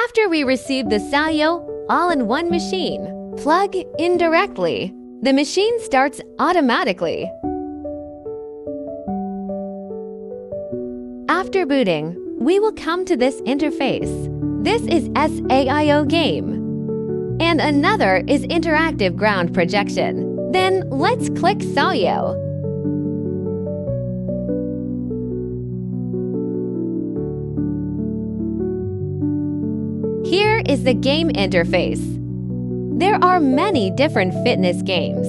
After we receive the SAIO all-in-one machine, plug in directly. The machine starts automatically. After booting, we will come to this interface. This is SAIO game. And another is interactive ground projection. Then let's click SAIO. Here is the game interface. There are many different fitness games.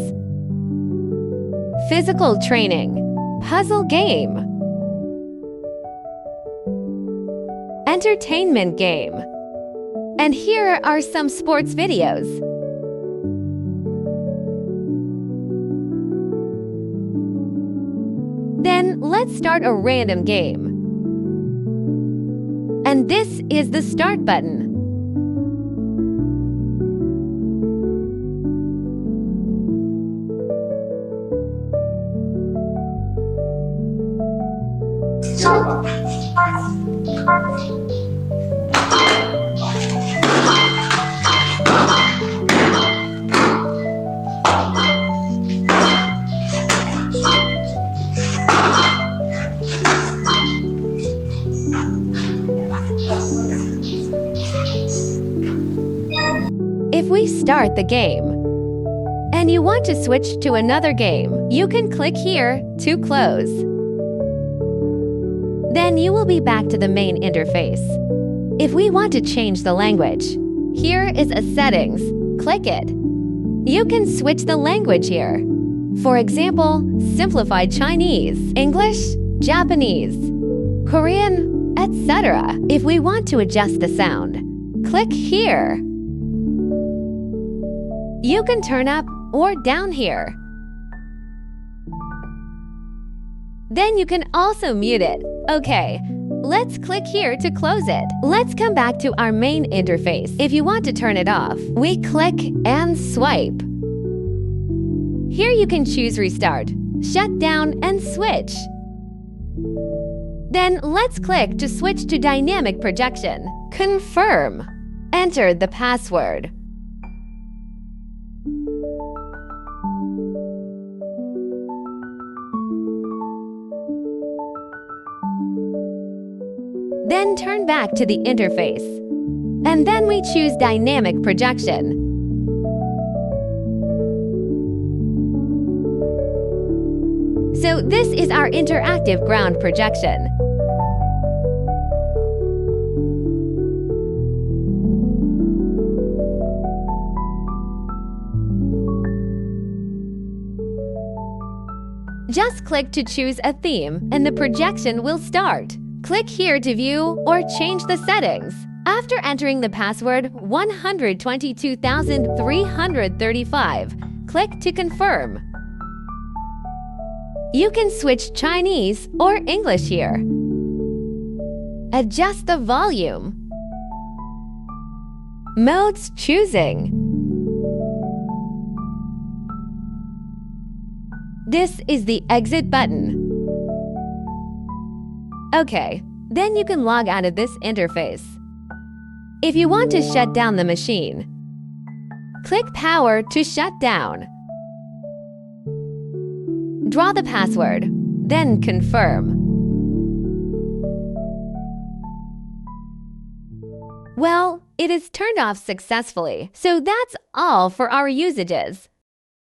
Physical training, puzzle game, entertainment game. And here are some sports videos. Then let's start a random game. And this is the start button. If we start the game, and you want to switch to another game, you can click here to close. Then you will be back to the main interface. If we want to change the language, here is a settings. Click it. You can switch the language here. For example, simplified Chinese, English, Japanese, Korean, etc. If we want to adjust the sound, click here. You can turn up or down here. Then you can also mute it. Okay, let's click here to close it. Let's come back to our main interface. If you want to turn it off, we click and swipe. Here you can choose restart, shut down, and switch. Then let's click to switch to dynamic projection. Confirm. Enter the password. Then turn back to the interface. And then we choose dynamic projection. So this is our interactive ground projection. Just click to choose a theme and the projection will start. Click here to view or change the settings. After entering the password 122,335, click to confirm. You can switch Chinese or English here. Adjust the volume. Modes choosing. This is the exit button. Okay, then you can log out of this interface. If you want to shut down the machine, click Power to shut down. Draw the password, then confirm. Well, it is turned off successfully, so that's all for our usages.